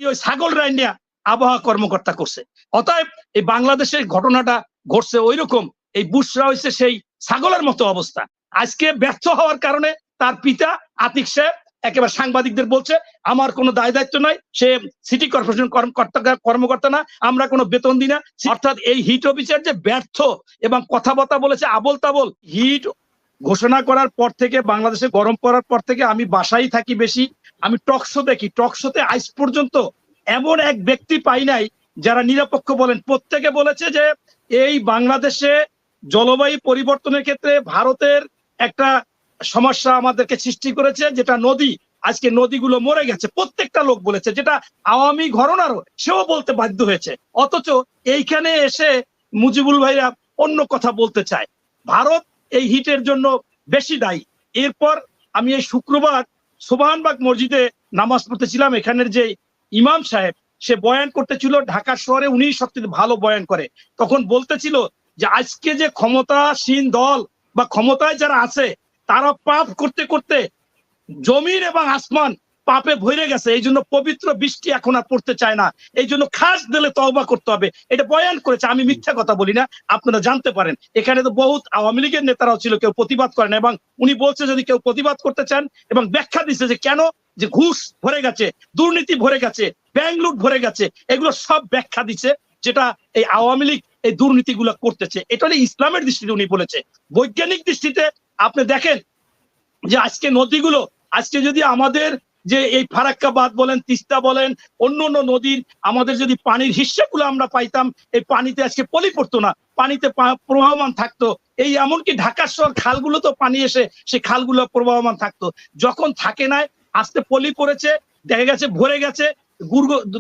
ওই ছাগল রাইনিয়া আবহাওয়া কর্মকর্তা করছে। অতএব এই বাংলাদেশের ঘটনাটা ঘটছে ওই রকম, এই বুশরা হয়েছে সেই ছাগলের মতো অবস্থা। আজকে ব্যর্থ হওয়ার কারণে তার পিতা আতিক সাহেব একেবারে সাংবাদিকদের বলছে আমার কোনো দায় দায়িত্ব নাই, সে সিটি কর্পোরেশন কর্মকর্তা না, আমরা কোনো বেতন দিই না। অর্থাৎ এই হিট অফিসার যে ব্যর্থ এবং কথাবার্তা বলেছে আবল তাবল। হিট ঘোষণা করার পর থেকে, বাংলাদেশে গরম পড়ার পর থেকে আমি বাসায় থাকি বেশি, আমি টকশো দেখি। টকশোতে আজ পর্যন্ত এমন এক ব্যক্তি পাই নাই যারা নিরপেক্ষ বলেন। প্রত্যেকে বলেছে যে এই বাংলাদেশে জলবায়ু পরিবর্তনের ক্ষেত্রে ভারতের একটা সমস্যা আমাদেরকে সৃষ্টি করেছে, যেটা নদী। আজকে নদীগুলো মরে গেছে, প্রত্যেকটা লোক বলেছে, যেটা আওয়ামী ঘরনারও সেও বলতে বাধ্য হয়েছে। অথচ এইখানে এসে মুজিবুল ভাইরা অন্য কথা বলতে চায়। ভারত এই হিটের জন্য বেশি দায়ী। এরপর আমি এই শুক্রবার সোবহানবাগ মসজিদে নামাজ পড়তেছিলাম, এখানের যে ইমাম সাহেব সে বয়ান করতেছিল, ঢাকা শহরে উনি সবচেয়ে ভালো বয়ান করে। তখন বলতেছিল যে আজকে যে ক্ষমতাসীন দল বা ক্ষমতায় যারা আছে তারা পাপ করতে করতে জমিন এবং আসমান পাপে ভরে গেছে, এই জন্য পবিত্র বৃষ্টি এখন আর পড়তে চায় না, এই জন্য খাস দিলে তওবা করতে হবে। এটা বয়ান করেছে, আমি মিথ্যা কথা বলি না, আপনারা জানতে পারেন। এখানে তো বহুত আওয়ামী লীগের নেতারাও ছিল, কেউ প্রতিবাদ করেন। এবং উনি বলছে যদি কেউ প্রতিবাদ করতে চান, এবং ব্যাখ্যা দিচ্ছে যে কেন, যে ঘুষ ভরে গেছে, দুর্নীতি ভরে গেছে, ব্যাংক লুট ভরে গেছে, এগুলো সব ব্যাখ্যা দিচ্ছে যেটা এই আওয়ামী লীগ এই দুর্নীতিগুলো করতেছে। এটা হলো ইসলামের দৃষ্টিতে উনি বলেছে। বৈজ্ঞানিক দৃষ্টিতে আপনি দেখেন যে আজকে নদীগুলো, আজকে যদি আমাদের যে এই ফারাক্কা বাঁধ বলেন, তিস্তা বলেন, অন্য অন্য নদীর আমাদের যদি পানির হিস্সাগুলো আমরা পাইতাম, এই পানিতে আজকে পলি পড়তো না, পানিতে প্রবাহমান থাকতো। এই এমনকি ঢাকা শহর খালগুলো তো পানি এসে সেই খালগুলো প্রবাহমান থাকতো। যখন থাকে নাই, আস্তে পলি পড়েছে, দেখা গেছে ভরে গেছে,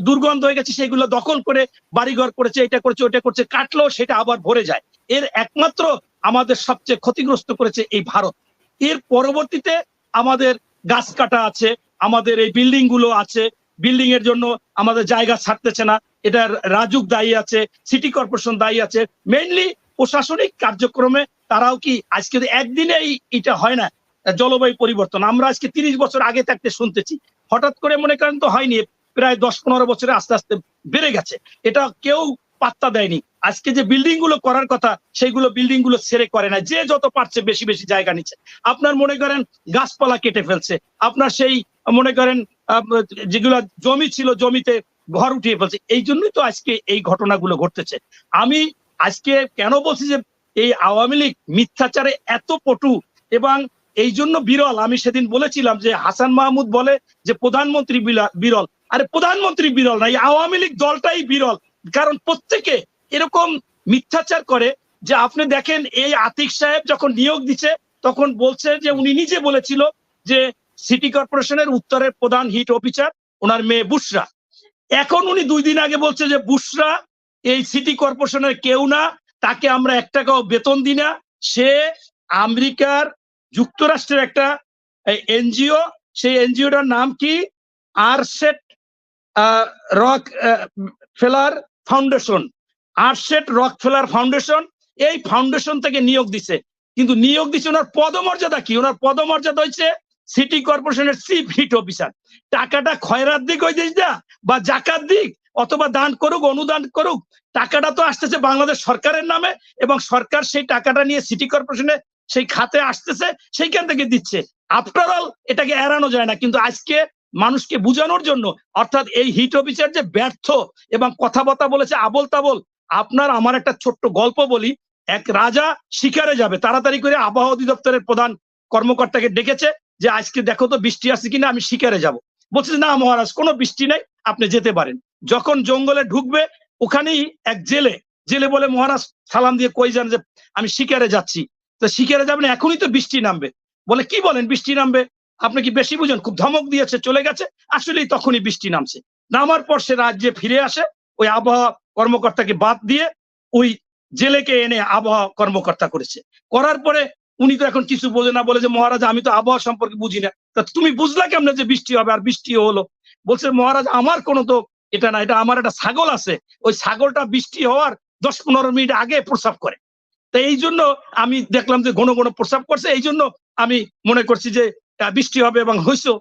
দুর্গন্ধ হয়ে গেছে, সেগুলো দখল করে বাড়িঘর করেছে, এটা করছে ওটা করছে, কাটলেও সেটা আবার ভরে যায়। এর একমাত্র আমাদের সবচেয়ে ক্ষতিগ্রস্ত করেছে এই ভারত। এর পরবর্তীতে আমাদের গাছ কাটা আছে, আমাদের এই বিল্ডিং গুলো আছে, বিল্ডিং এর জন্য আমাদের জায়গা ছাড়তেছে না, এটা রাজুক দায়ী আছে, সিটি কর্পোরেশন দায়ী আছে, মেইনলি প্রশাসনিক কার্যক্রমে। তারাও কি আজকে একদিনে এটা হয় না, জলবায়ু পরিবর্তন আমরা আজকে 30 বছর আগে থাকতে শুনতেছি, হঠাৎ করে মনে করেন তো হয়নি, প্রায় 10-15 বছরে আস্তে আস্তে বেড়ে গেছে। এটা কেউ পাত্তা দেয়নি। আজকে যে বিল্ডিং গুলো করার কথা, সেইগুলো বিল্ডিং গুলো ছেড়ে করে না, যে যত পারছে বেশি বেশি জায়গা নিচ্ছে। আপনার মনে করেন গাছপালা কেটে ফেলছে, আপনার সেই মনে করেন যেগুলো জমি ছিল জমিতে ঘর উঠিয়ে ফেলছে। এই জন্যই তো আজকে এই ঘটনাগুলো ঘটতেছে। আমি আজকে কেন বলছি যে এই আওয়ামী লীগ মিথ্যাচারে এত পটু, এবং এই জন্য বিরল। আমি সেদিন বলেছিলাম যে হাসান মাহমুদ বলে যে প্রধানমন্ত্রী বিরল, আরে প্রধানমন্ত্রী বিরল না, এই আওয়ামী লীগ দলটাই বিরল। কারণ প্রত্যেকে এরকম মিথ্যাচার করে। যে আপনি দেখেন এই আতিক সাহেব যখন নিয়োগ দিচ্ছে তখন বলছে যে উনি নিজে বলেছিল যে সিটি কর্পোরেশনের উত্তরের প্রধান হিট অফিসার ওনার মেয়ে বুশরা। এখন উনি 2 দিন আগে বলছে যে বুশরা এই সিটি কর্পোরেশনের কেউ না, তাকে আমরা 1 টাকাও বেতন দিই না, সে আমেরিকার যুক্তরাষ্ট্রের একটা এনজিও, সেই এনজিওটার নাম কি, আরসেট রক ফেলার ফাউন্ডেশন, আরসেট রক ফেলার ফাউন্ডেশন, এই ফাউন্ডেশন থেকে নিয়োগ দিছে। কিন্তু নিয়োগ দিচ্ছে ওনার পদমর্যাদা কি, ওনার পদমর্যাদা হচ্ছে সিটি কর্পোরেশনের চিফ হিট অফিসার। টাকাটা খয়রাত দিক ওই দেশ দা বা জাকাত দিক অথবা দান করুক অনুদান করুক, টাকাটা তো আসতেছে বাংলাদেশ সরকারের নামে, এবং সরকার সেই টাকাটা নিয়ে সিটি কর্পোরেশনে সেই খাতে আসতেছে, সেইখান থেকে দিচ্ছে। আফটার অল এটাকে এড়ানো যায় না। কিন্তু আজকে মানুষকে বুঝানোর জন্য, অর্থাৎ এই হিট অফিসার যে ব্যর্থ এবং কথাবার্তা বলেছে আবল তাবল। আপনার আমার একটা ছোট্ট গল্প বলি। এক রাজা শিকারে যাবে, তাড়াতাড়ি করে আবহাওয়া অধিদপ্তরের প্রধান কর্মকর্তাকে ডেকেছে যে আজকে দেখো তো বৃষ্টি আসছে কিনা, আমি শিকারে যাব। বলছে না মহারাজ, কোনো বৃষ্টি নাই, আপনি যেতে পারেন। যখন জঙ্গলে ঢুকবে ওখানেই এক জেলে বলে মহারাজ সালাম দিয়ে কই যান, যে আমি শিকারে যাচ্ছি। তো শিকারে যাবেন, এখনই তো বৃষ্টি নামবে। বলে কি বলেন, বৃষ্টি নামবে? আপনি কি বেশি বুঝেন? খুব ধমক দিয়েছে, চলে গেছে। আসলেই তখনই বৃষ্টি নামছে। নামার পর সে রাজ্যে ফিরে আসে, ওই আবহাওয়া কর্মকর্তাকে বাদ দিয়ে ওই জেলেকে এনে আবহাওয়া কর্মকর্তা করেছে। করার পরে উনি তো এখন কিছু বোঝে না, বলে যে মহারাজ আমি তো আবহাওয়া সম্পর্কে বুঝি না। তা তুমি বুঝলা কেমনে যে বৃষ্টি হবে? আর বৃষ্টিও হলো। বলছে মহারাজ আমার কোনো তো এটা না, এটা আমার একটা ছাগল আছে, ওই ছাগলটা বৃষ্টি হওয়ার 10-15 মিনিট আগে প্রস্রাব করে। তো এই জন্য আমি দেখলাম যে ঘন ঘন প্রস্রাব করছে, এই জন্য আমি মনে করছি যে বৃষ্টি হবে, এবং হইছো।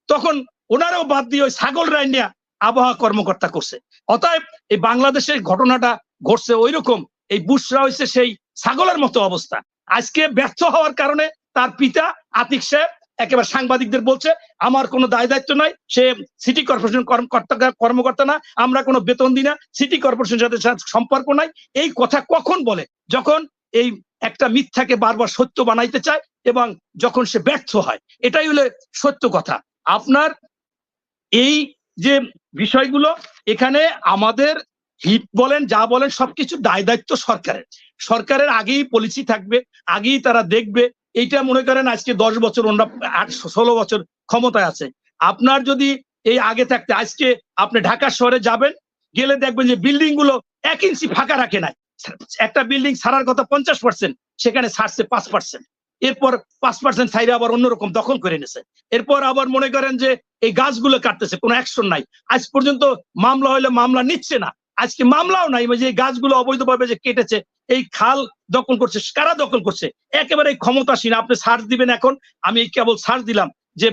তখন ওনারাও বাদ দিয়ে ওই ছাগল রাইনিয়া আবহাওয়া কর্মকর্তা করছে। অতএব এই বাংলাদেশের ঘটনাটা ঘটছে ওই রকম, এই বুশরা হয়েছে সেই ছাগলের মতো অবস্থা। আজকে ব্যর্থ হওয়ার কারণে তার পিতা আতিক সাহেব একেবারে সাংবাদিকদের বলছে আমার কোনো দায় দায়িত্ব নাই, সে সিটি কর্পোরেশন কর্মকর্তা না, আমরা কোনো বেতন দিই না, সিটি কর্পোরেশনের সাথে সম্পর্ক নাই। এই কথা কখন বলে? যখন এই একটা মিথ্যাকে বারবার সত্য বানাইতে চায় এবং যখন সে ব্যর্থ হয়। এটাই হলো সত্য কথা। আপনার এই যে বিষয়গুলো এখানে আমাদের হিট বলেন যা বলেন সবকিছু দায় দায়িত্ব সরকারের আগেই পলিসি থাকবে, আগেই তারা দেখবে। এইটা মনে করেন আজকে 10 বছর ওনারা 16 বছর ক্ষমতায় আছে। আপনার যদি এই আগে থাকতে আজকে আপনি ঢাকা শহরে যাবেন, গেলে দেখবেন যে বিল্ডিং গুলো 1 ইঞ্চি ফাঁকা রাখে নাই। একটা বিল্ডিং ছাড়ার কথা 50%, সেখানে ছাড়ছে 5%। এরপর 5% ছাইরে আবার অন্যরকম দখল করে নিছে। এরপর আবার মনে করেন যে এই গাছগুলো কাটতেছে, কোনো অ্যাকশন নাই। আজ পর্যন্ত মামলা হইলে মামলা নিচ্ছে না, আজকে মামলাও নাই। যে গাছগুলো অবৈধভাবে যে কেটেছে, এই খাল দখল করছে, কারা দখল করছে? একেবারে ক্ষমতাসীন। আপনি সার্চ দিবেন, এখন আমি কেবল সার্চ দিলাম যে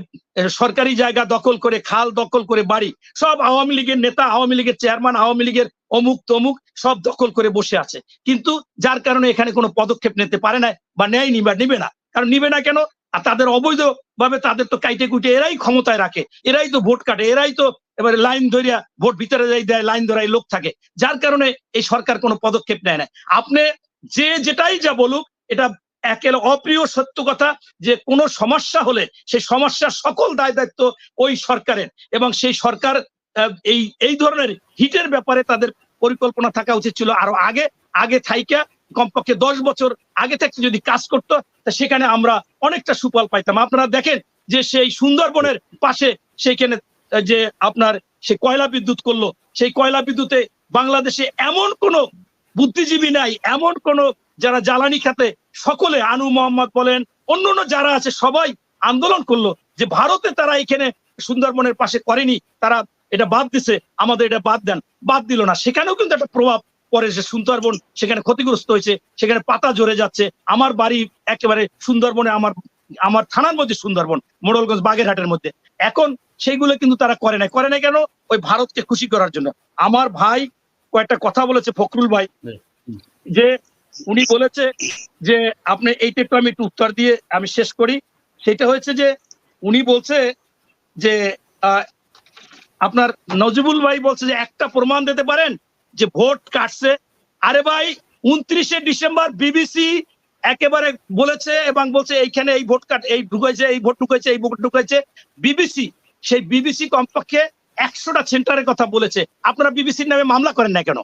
সরকারি জায়গা দখল করে, খাল দখল করে, বাড়ি সব আওয়ামী লীগের নেতা, আওয়ামী লীগের চেয়ারম্যান, আওয়ামী লীগের অমুক তমুক সব দখল করে বসে আছে। কিন্তু যার কারণে এখানে কোনো পদক্ষেপ নিতে পারে না বা নেয়নি বা নিবে না। কারণ নিবে না কেন? আর তাদের অবৈধ ভাবে তাদের তো কাইটে কুইটে এরাই ক্ষমতায় রাখে, এরাই তো ভোট কাটে, এরাই তো এবারে লাইন ধরিয়া ভোট ভিতরে যাই দেয়, লাইন ধরাই লোক থাকে। যার কারণে এই সরকার কোনো পদক্ষেপ নেয় না। আপনি যে যেটাই যা বলুক, এটা একেবারে অপ্রিয় সত্য কথা যে কোনো সমস্যা হলে সেই সমস্যার সকল দায় দায়িত্ব ওই সরকারের। এবং সেই সরকার এই ধরনের হিটের ব্যাপারে তাদের পরিকল্পনা থাকা উচিত ছিল আরো আগে থাইকা, কমপক্ষে 10 বছর আগে থেকে যদি কাজ করতো, তা সেখানে আমরা অনেকটা সুফল পাইতাম। আপনারা দেখেন যে সেই সুন্দরবনের পাশে সেইখানে যে আপনার সে কয়লা বিদ্যুৎ করলো, সেই কয়লা বিদ্যুতে বাংলাদেশে এমন কোন বুদ্ধিজীবী নাই, এমন কোন যারা জ্বালানি খাতে সকলে, আনু মোহাম্মদ বলেন, অন্যান্য যারা আছে সবাই আন্দোলন করলো যে ভারতে তারা এখানে সুন্দরবনের পাশে করেনি, তারা এটা বাদ দিছে, আমাদের এটা বাদ দেন। বাদ দিল না। সেখানেও কিন্তু একটা প্রভাব পরে, যে সুন্দরবন সেখানে ক্ষতিগ্রস্ত হয়েছে, সেখানে পাতা ঝরে যাচ্ছে। আমার বাড়ি একেবারে সুন্দরবনে, আমার থানার মধ্যে সুন্দরবন, মোড়লগঞ্জ বাগেরহাটের মধ্যে। এখন সেইগুলো কিন্তু তারা করে নাই কেন? ওই ভারতকে খুশি করার জন্য। আমার ভাই কয়েকটা কথা বলেছে, ফখরুল ভাই, যে উনি বলেছে যে আপনি এইটা একটু আমি একটু উত্তর দিয়ে আমি শেষ করি। সেটা হয়েছে যে উনি বলছে যে আপনার নজিবুল ভাই বলছে যে একটা প্রমাণ দিতে পারেন যে ভোট কাটছে। আরে ভাই, 29শে ডিসেম্বর বিবিসি একেবারে বলেছে এবং বলছে এইখানে এই ভোট কাট, এই ঢুকাইছে, এই ভোট ঢুকাইছে, এই ভোট ঢুকাইছে। বিবিসি, সেই বিবিসি কমপক্ষে 100টা সেন্টারের কথা বলেছে। আপনারা বিবিসির নামে মামলা করেন না কেন?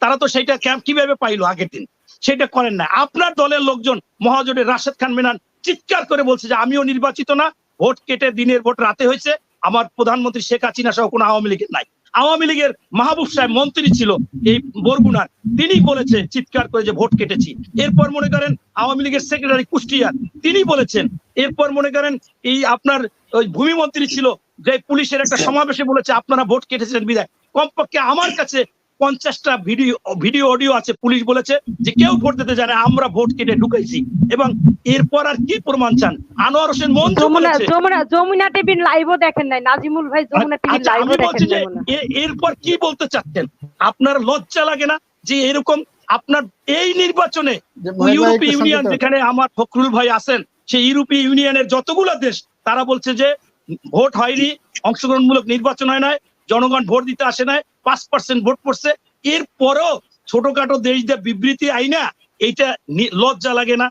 তারা তো সেইটা কিভাবে পাইলো আগের দিন, সেটা করেন না। আপনার দলের লোকজন মহাজোটের রাশেদ খান মেনন চিৎকার করে বলছে যে আমিও নির্বাচিত না, ভোট কেটে দিনের ভোট রাতে হয়েছে, আমার প্রধানমন্ত্রী শেখ হাসিনা সহ কোনো আওয়ামী লীগের নাই। আওয়ামী লীগের মাহবুব সাহেব মন্ত্রী ছিল এই বরগুনার, তিনি বলেছে চিৎকার করে যে ভোট কেটেছি। এরপর মনে করেন আওয়ামী লীগের সেক্রেটারি কুষ্টিয়ার, তিনি বলেছেন। এরপর মনে করেন এই আপনার ওই ভূমি মন্ত্রী ছিল, যে পুলিশের একটা সমাবেশে বলেছে আপনারা ভোট কেটেছেন বিদায়। কমপক্ষে আমার কাছে 50টা ভিডিও অডিও আছে, পুলিশ বলেছে যে কেউ ভোট দিতে জানে, আমরা ভোট কেটে ঢুকাইছি। এবং এরপর আর কি প্রমাণ চান? আনোয়ার হোসেন মঞ্জু বলেছে, যমুনা টিভি লাইভও দেখেন নাই নাজিমুল ভাই, যমুনা টিভি লাইভও দেখেন নাই। এরপর কি বলতে চাচ্ছেন? আপনার লজ্জা লাগে না যে এরকম আপনার এই নির্বাচনে ইউরোপীয় ইউনিয়ন, যেখানে আমার ফখরুল ভাই আছেন, সেই ইউরোপীয় ইউনিয়নের যতগুলো দেশ, তারা বলছে যে ভোট হয়নি, অংশগ্রহণমূলক নির্বাচন হয় নাই, জনগণ ভোট দিতে আসে নাই, 5% ভোট পড়ছে। এরপরও ছোটখাটো দেশ দিয়ে বিবৃতি আইনা, এইটা লজ্জা লাগে না?